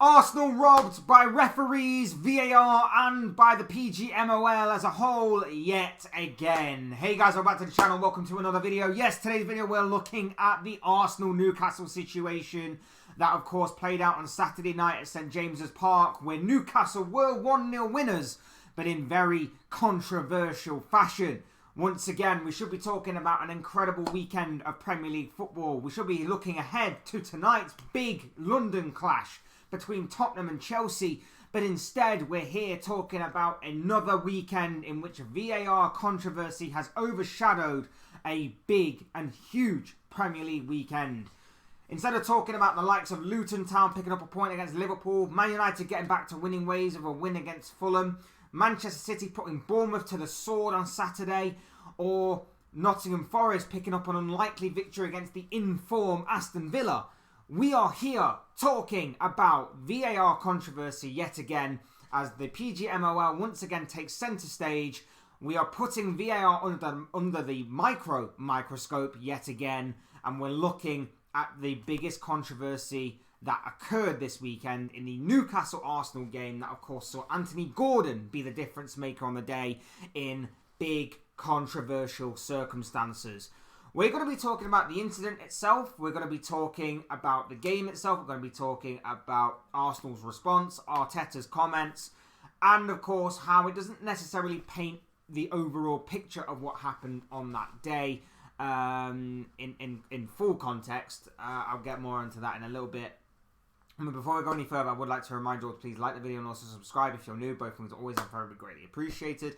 Arsenal robbed by referees, VAR and by the PGMOL as a whole yet again. Hey guys, welcome back to the channel. Welcome to another video. Yes, today's video we're looking at the Arsenal-Newcastle situation that of course played out on Saturday night at St James's Park, where Newcastle were 1-0 winners, but in very controversial fashion. Once again, we should be talking about an incredible weekend of Premier League football. We should be looking ahead to tonight's big London clash between Tottenham and Chelsea, but instead we're here talking about another weekend in which VAR controversy has overshadowed a big and huge Premier League weekend. Instead of talking about the likes of Luton Town picking up a point against Liverpool, Man United getting back to winning ways of a win against Fulham, Manchester City putting Bournemouth to the sword on Saturday, or Nottingham Forest picking up an unlikely victory against the in-form Aston Villa, we are here talking about VAR controversy yet again as the PGMOL once again takes centre stage. We are putting VAR under the microscope yet again, and we're looking at the biggest controversy that occurred this weekend in the Newcastle-Arsenal game that of course saw Anthony Gordon be the difference maker on the day in big controversial circumstances. We're going to be talking about the incident itself. We're going to be talking about the game itself. We're going to be talking about Arsenal's response, Arteta's comments, and of course how it doesn't necessarily paint the overall picture of what happened on that day in full context. I'll get more into that in a little bit. But before we go any further, I would like to remind you all to please like the video and also subscribe if you're new. Both things are always very greatly appreciated.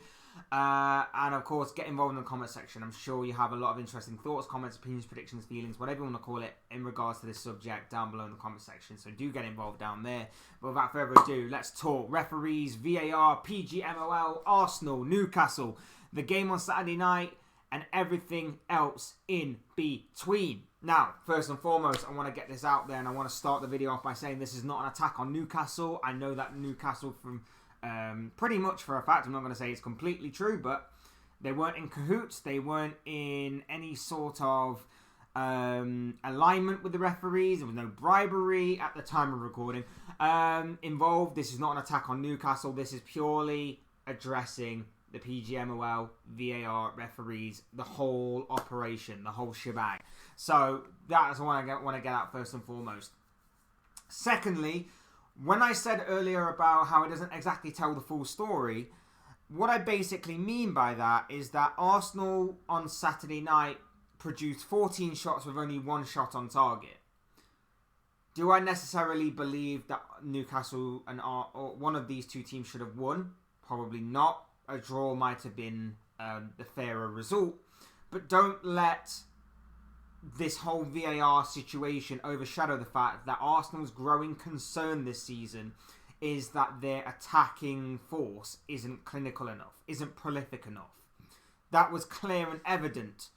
And of course, get involved in the comment section. I'm sure you have a lot of interesting thoughts, comments, opinions, predictions, feelings, whatever you want to call it, in regards to this subject down below in the comment section. So do get involved down there. But without further ado, let's talk referees, VAR, PGMOL, Arsenal, Newcastle, the game on Saturday night, and everything else in between. Now, first and foremost, I want to get this out there, and I want to start the video off by saying this is not an attack on Newcastle. I know that Newcastle, from pretty much for a fact, I'm not going to say it's completely true, but they weren't in cahoots. They weren't in any sort of alignment with the referees. There was no bribery at the time of recording involved. This is not an attack on Newcastle. This is purely addressing the PGMOL, VAR, referees, the whole operation, the whole shebang. So that's what I want to get out first and foremost. Secondly, when I said earlier about how it doesn't exactly tell the full story, what I basically mean by that is that Arsenal on Saturday night produced 14 shots with only one shot on target. Do I necessarily believe that Newcastle and or one of these two teams should have won? Probably not. A draw might have been the fairer result, but don't let this whole VAR situation overshadow the fact that Arsenal's growing concern this season is that their attacking force isn't clinical enough, isn't prolific enough. That was clear and evident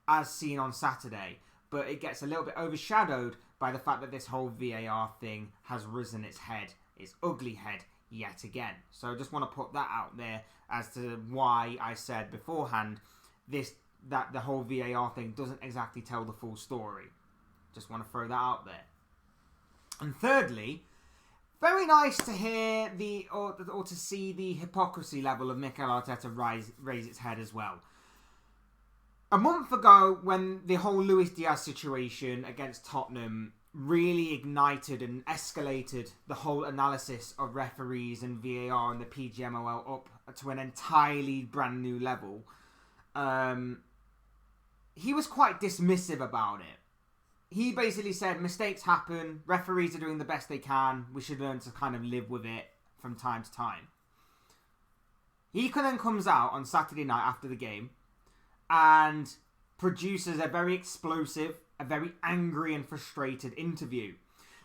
as seen on Saturday, but it gets a little bit overshadowed by the fact that this whole VAR thing has risen its head, its ugly head, yet again. So I just want to put that out there as to why I said beforehand that the whole VAR thing doesn't exactly tell the full story. Just want to throw that out there. And thirdly, very nice to hear or to see the hypocrisy level of Mikel Arteta raise its head as well. A month ago, when the whole Luis Diaz situation against Tottenham really ignited and escalated the whole analysis of referees and VAR and the PGMOL up to an entirely brand new level, he was quite dismissive about it. He basically said mistakes happen, referees are doing the best they can, we should learn to kind of live with it from time to time. He then comes out on Saturday night after the game and produces a very explosive, a very angry and frustrated interview.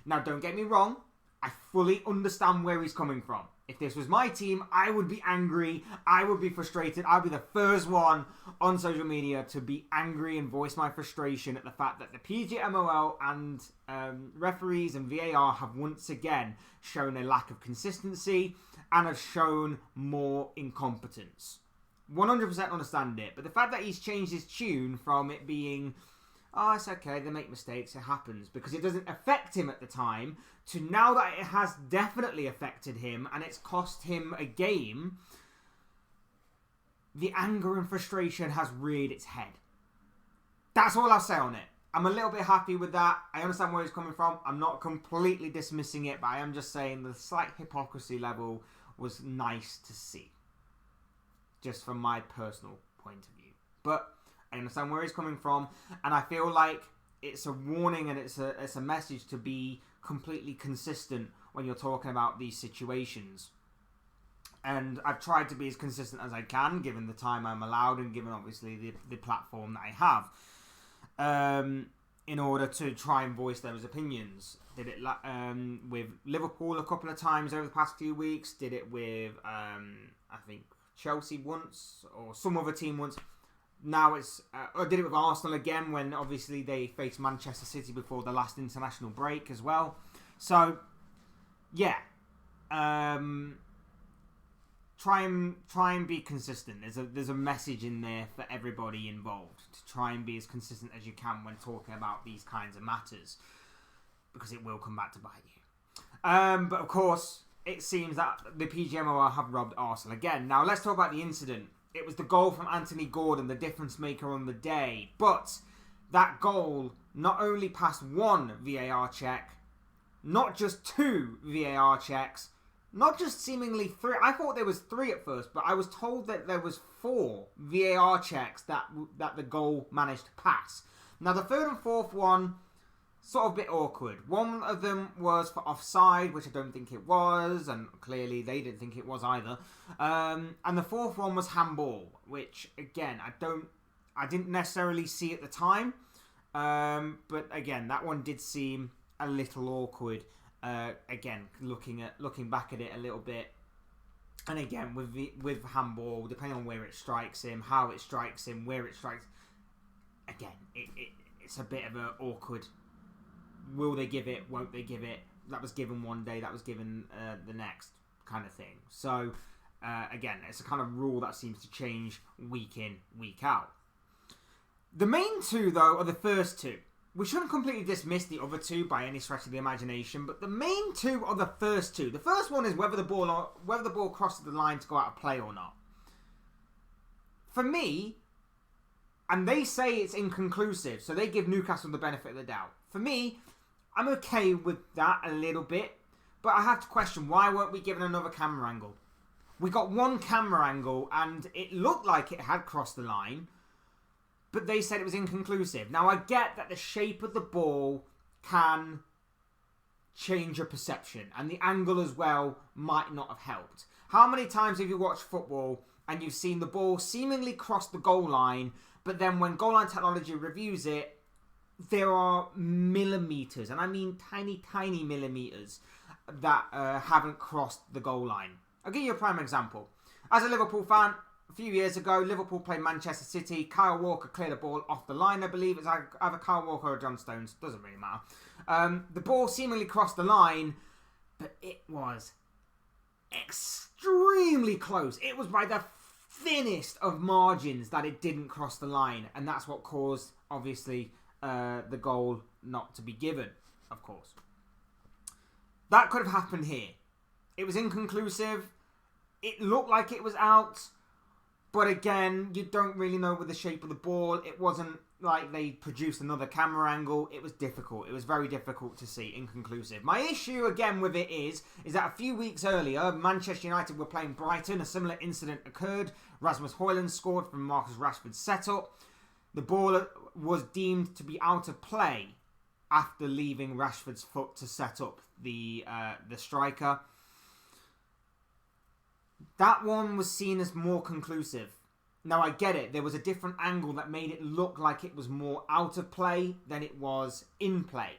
Now, don't get me wrong, I fully understand where he's coming from. If this was my team, I would be angry, I would be frustrated, I'd be the first one on social media to be angry and voice my frustration at the fact that the PGMOL and referees and VAR have once again shown a lack of consistency and have shown more incompetence. 100% understand it, but the fact that he's changed his tune from it being oh, it's okay, they make mistakes, it happens, because it doesn't affect him at the time, to now that it has definitely affected him and it's cost him a game, the anger and frustration has reared its head. That's all I'll say on it. I'm a little bit happy with that. I understand where he's coming from. I'm not completely dismissing it, but I am just saying the slight hypocrisy level was nice to see. Just from my personal point of view. But I understand where he's coming from, and I feel like it's a warning and it's a message to be completely consistent when you're talking about these situations. And I've tried to be as consistent as I can, given the time I'm allowed and given obviously the platform that I have, in order to try and voice those opinions. Did it with Liverpool a couple of times over the past few weeks. Did it with I think Chelsea once, or some other team once. Now it's, I did it with Arsenal again when obviously they faced Manchester City before the last international break as well. So, yeah, try and be consistent. There's a message in there for everybody involved to try and be as consistent as you can when talking about these kinds of matters, because it will come back to bite you. But of course, it seems that the PGMOL have robbed Arsenal again. Now let's talk about the incident. It was the goal from Anthony Gordon, the difference maker on the day. But that goal not only passed one VAR check, not just two VAR checks, not just seemingly three. I thought there was three at first, but I was told that there was 4 VAR checks that the goal managed to pass. Now the third and fourth one, sort of a bit awkward. One of them was for offside, which I don't think it was, and clearly they didn't think it was either. And the fourth one was handball, which again I didn't necessarily see at the time. But again, that one did seem a little awkward. Again, looking back at it a little bit, and again with handball, depending on where it strikes him, how it strikes him, where it strikes, again, it's a bit of an awkward. Will they give it? Won't they give it? That was given one day, that was given the next, kind of thing. So again, it's a kind of rule that seems to change week in, week out. The main two, though, are the first two. We shouldn't completely dismiss the other two by any stretch of the imagination, but the main two are the first two. The first one is whether the ball crosses the line to go out of play or not. For me, and they say it's inconclusive, so they give Newcastle the benefit of the doubt. For me, I'm okay with that a little bit, but I have to question, why weren't we given another camera angle? We got one camera angle, and it looked like it had crossed the line, but they said it was inconclusive. Now, I get that the shape of the ball can change your perception, and the angle as well might not have helped. How many times have you watched football and you've seen the ball seemingly cross the goal line, but then when goal line technology reviews it, there are millimetres, and I mean tiny, tiny millimetres, that haven't crossed the goal line. I'll give you a prime example. As a Liverpool fan, a few years ago, Liverpool played Manchester City. Kyle Walker cleared a ball off the line, I believe. It's either Kyle Walker or John Stones. Doesn't really matter. The ball seemingly crossed the line, but it was extremely close. It was by the thinnest of margins that it didn't cross the line. And that's what caused, obviously, the goal not to be given, of course. That could have happened here. It was inconclusive. It looked like it was out. But again, you don't really know with the shape of the ball. It wasn't like they produced another camera angle. It was difficult. It was very difficult to see, inconclusive. My issue again with it is that a few weeks earlier, Manchester United were playing Brighton. A similar incident occurred. Rasmus Højlund scored from Marcus Rashford's setup. The ball was deemed to be out of play after leaving Rashford's foot to set up the striker. That one was seen as more conclusive. Now, I get it. There was a different angle that made it look like it was more out of play than it was in play.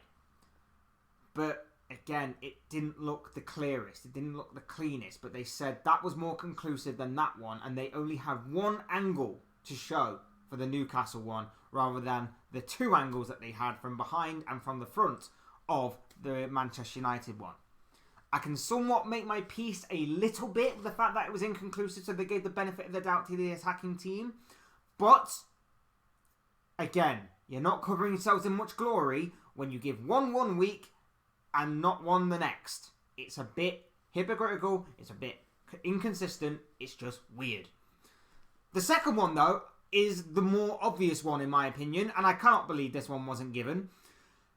But, again, it didn't look the clearest. It didn't look the cleanest. But they said that was more conclusive than that one. And they only had one angle to show for the Newcastle one, rather than the two angles that they had from behind and from the front of the Manchester United one. I can somewhat make my peace a little bit with the fact that it was inconclusive, so they gave the benefit of the doubt to the attacking team. But, again, You're not covering yourselves in much glory when you give one week and not one the next. It's a bit hypocritical. It's a bit inconsistent. It's just weird. The second one, though, is the more obvious one, in my opinion, and I can't believe this one wasn't given.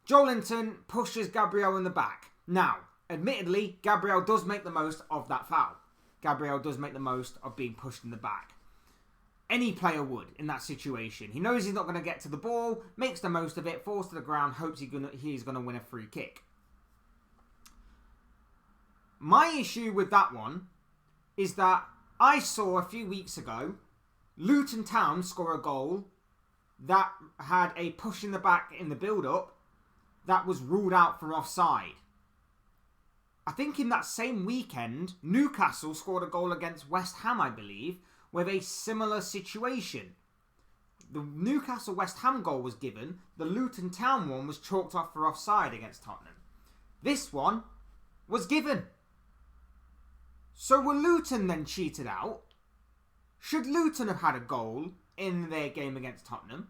Joelinton pushes Gabriel in the back. Now, admittedly, Gabriel does make the most of that foul. Gabriel does make the most of being pushed in the back. Any player would in that situation. He knows he's not going to get to the ball, makes the most of it, falls to the ground, hopes he's going to win a free kick. My issue with that one is that I saw a few weeks ago Luton Town score a goal that had a push in the back in the build-up that was ruled out for offside. I think in that same weekend, Newcastle scored a goal against West Ham, I believe, with a similar situation. The Newcastle West Ham goal was given, the Luton Town one was chalked off for offside against Tottenham. This one was given. So were Luton then cheated out? Should Luton have had a goal in their game against Tottenham?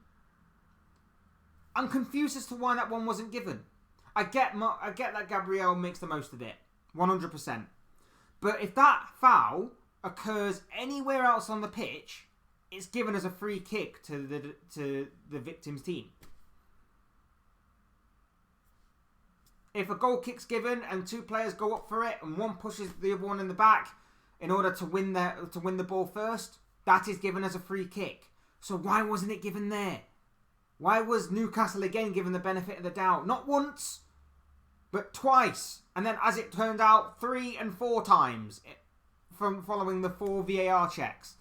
I'm confused as to why that one wasn't given. I get that Gabriel makes the most of it, 100%. But if that foul occurs anywhere else on the pitch, it's given as a free kick to the victim's team. If a goal kick's given and two players go up for it and one pushes the other one in the back in order to win the ball first, that is given as a free kick. So why wasn't it given there? Why was Newcastle again given the benefit of the doubt? Not once, but twice. And then, as it turned out, 3 and 4 times from following the 4 VAR checks.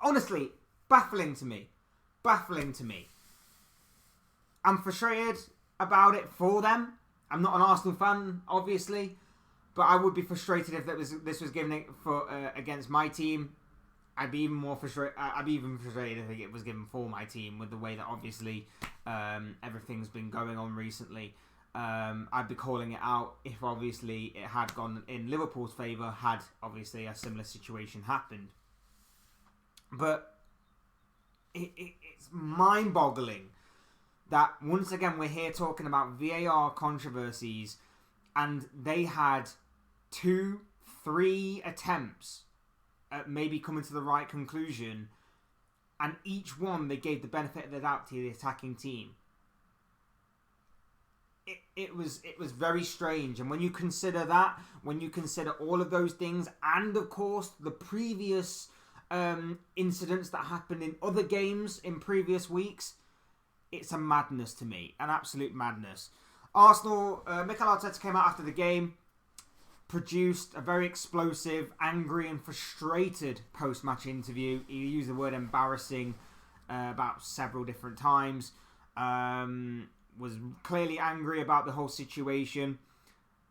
Honestly, baffling to me. Baffling to me. I'm frustrated about it for them. I'm not an Arsenal fan, obviously, but I would be frustrated if this was given for against my team. I'd be even more frustrated. I'd be even frustrated if it was given for my team, with the way that obviously everything's been going on recently. I'd be calling it out if obviously it had gone in Liverpool's favour, had obviously a similar situation happened. But it's mind-boggling that once again we're here talking about VAR controversies, and they had 2-3 attempts at maybe coming to the right conclusion, and each one they gave the benefit of the doubt to the attacking team. It was very strange. And when you consider that, when you consider all of those things, and of course the previous incidents that happened in other games in previous weeks, it's a madness to me, an absolute madness. Arsenal, Mikel Arteta came out after the game, produced a very explosive, angry and frustrated post-match interview. He used the word embarrassing about several different times. Was clearly angry about the whole situation.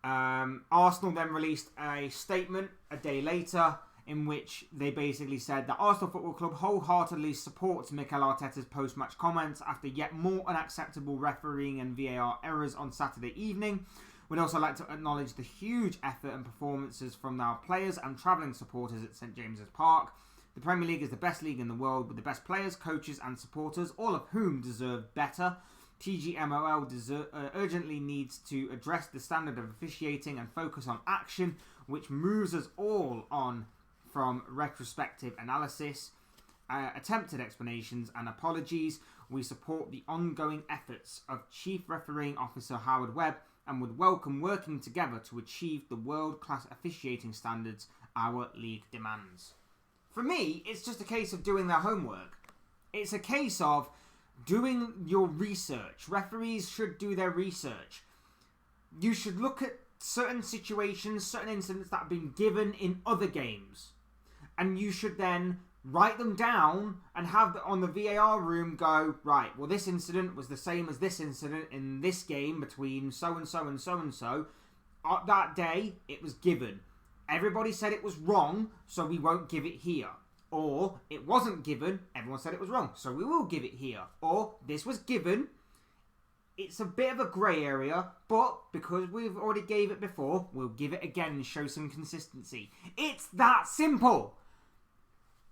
Arsenal then released a statement a day later in which they basically said that Arsenal Football Club wholeheartedly supports Mikel Arteta's post-match comments after yet more unacceptable refereeing and VAR errors on Saturday evening. We'd also like to acknowledge the huge effort and performances from our players and travelling supporters at St James's Park. The Premier League is the best league in the world with the best players, coaches and supporters, all of whom deserve better. TGMOL urgently needs to address the standard of officiating and focus on action, which moves us all on from retrospective analysis, attempted explanations and apologies. We support the ongoing efforts of Chief Refereeing Officer Howard Webb and would welcome working together to achieve the world-class officiating standards our league demands. For me, it's just a case of doing their homework. It's a case of doing your research. Referees should do their research. You should look at certain situations, certain incidents that have been given in other games, and you should then write them down and have on the VAR room go, right, well, this incident was the same as this incident in this game between so-and-so and so-and-so. That day, it was given. Everybody said it was wrong, so we won't give it here. Or, it wasn't given, everyone said it was wrong, so we will give it here. Or, this was given. It's a bit of a grey area, but because we've already gave it before, we'll give it again and show some consistency. It's that simple.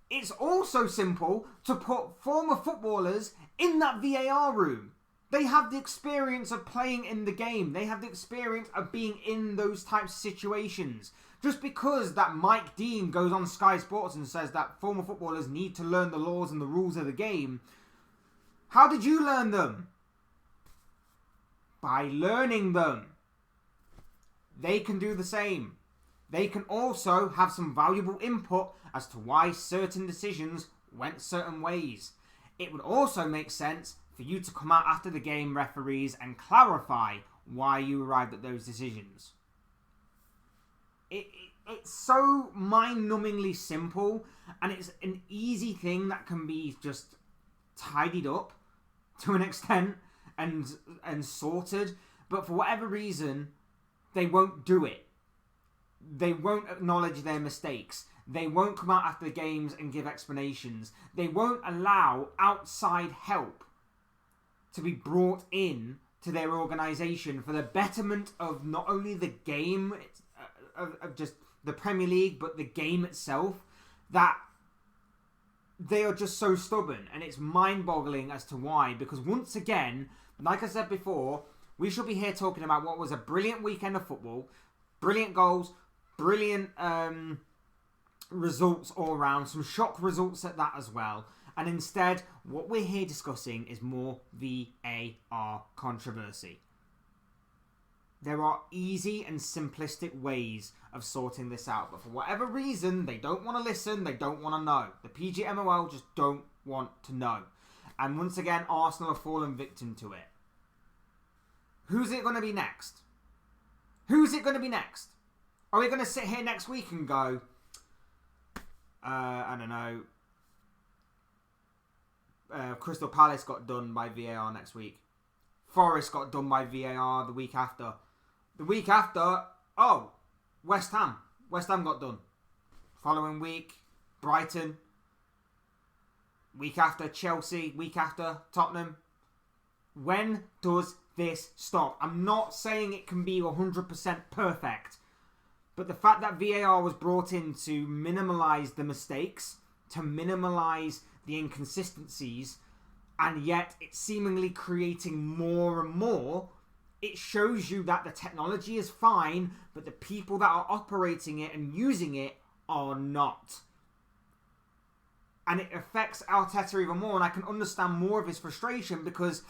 It's also simple to put former footballers in that VAR room. They have the experience of playing in the game. They have the experience of being in those types of situations. Just because that Mike Dean goes on Sky Sports and says that former footballers need to learn the laws and the rules of the game, how did you learn them? By learning them. They can do the same. They can also have some valuable input as to why certain decisions went certain ways. It would also make sense for you to come out after the game, referees, and clarify why you arrived at those decisions. It's so mind-numbingly simple, and it's an easy thing that can be just tidied up to an extent and sorted, but for whatever reason, they won't do it. They won't acknowledge their mistakes. They won't come out after the games and give explanations. They won't allow outside help to be brought in to their organisation for the betterment of not only the game, of just the Premier League, but the game itself, that they are just so stubborn. And it's mind-boggling as to why, because once again, like I said before, we should be here talking about what was a brilliant weekend of football, brilliant goals, brilliant results all around, some shock results at that as well. And instead, what we're here discussing is more VAR controversy. There are easy and simplistic ways of sorting this out, but for whatever reason, they don't want to listen, they don't want to know. The PGMOL just don't want to know. And once again, Arsenal have fallen victim to it. Who's it going to be next? Who's it going to be next? Are we going to sit here next week and go, I don't know, Crystal Palace got done by VAR next week. Forest got done by VAR the week after. The week after, West Ham. West Ham got done. Following week, Brighton. Week after, Chelsea. Week after, Tottenham. When does this stop? I'm not saying it can be 100% perfect. But the fact that VAR was brought in to minimalise the mistakes, to minimalise the inconsistencies, and yet it's seemingly creating more and more, it shows you that the technology is fine, but the people that are operating it and using it are not. And it affects Arteta even more, and I can understand more of his frustration because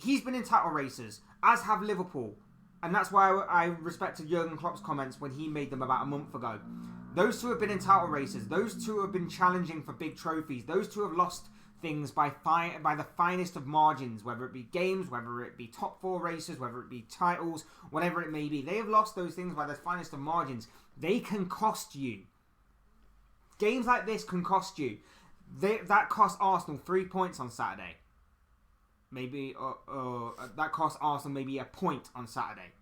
he's been in title races, as have Liverpool. And that's why I respected Jurgen Klopp's comments when he made them about a month ago. Those two have been in title races. Those two have been challenging for big trophies. Those two have lost things by the finest of margins, whether it be games, whether it be top four races, whether it be titles, whatever it may be. They have lost those things by the finest of margins. They can cost you. Games like this can cost you. That cost Arsenal 3 points on Saturday. Maybe that cost Arsenal maybe a point on Saturday.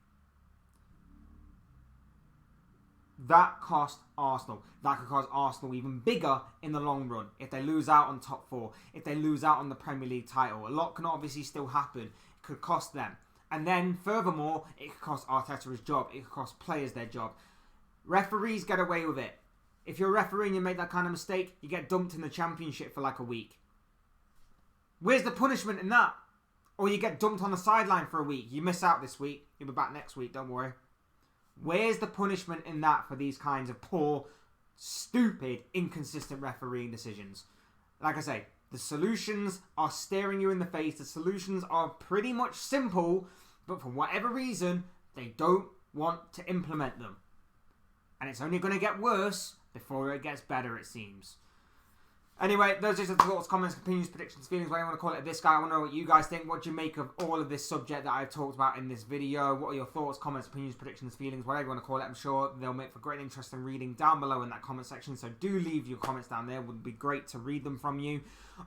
That cost Arsenal. That could cost Arsenal even bigger in the long run if they lose out on top four, if they lose out on the Premier League title. A lot can obviously still happen. It could cost them. And then, furthermore, it could cost Arteta his job. It could cost players their job. Referees get away with it. If you're a referee and you make that kind of mistake, you get dumped in the Championship for like a week. Where's the punishment in that? Or you get dumped on the sideline for a week. You miss out this week. You'll be back next week, don't worry. Where's the punishment in that for these kinds of poor, stupid, inconsistent refereeing decisions? Like I say, the solutions are staring you in the face. The solutions are pretty much simple, but for whatever reason, they don't want to implement them. And it's only going to get worse before it gets better, it seems. Anyway, those are just the thoughts, comments, opinions, predictions, feelings, whatever you want to call it. This guy, I want to know what you guys think. What do you make of all of this subject that I've talked about in this video? What are your thoughts, comments, opinions, predictions, feelings, whatever you want to call it? I'm sure they'll make for great and interesting reading down below in that comment section. So do leave your comments down there. It would be great to read them from you.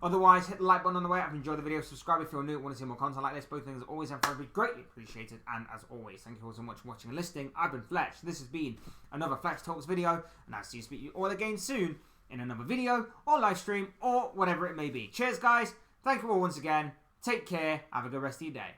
Otherwise, hit the like button on the way up. If you enjoyed the video, subscribe if you're new and want to see more content like this. Both things are always and forever greatly appreciated. And as always, thank you all so much for watching and listening. I've been Fletch. This has been another Fletch Talks video. And I'll see you speak to you all again soon in another video or live stream or whatever it may be. Cheers, guys. Thank you all once again. Take care. Have a good rest of your day.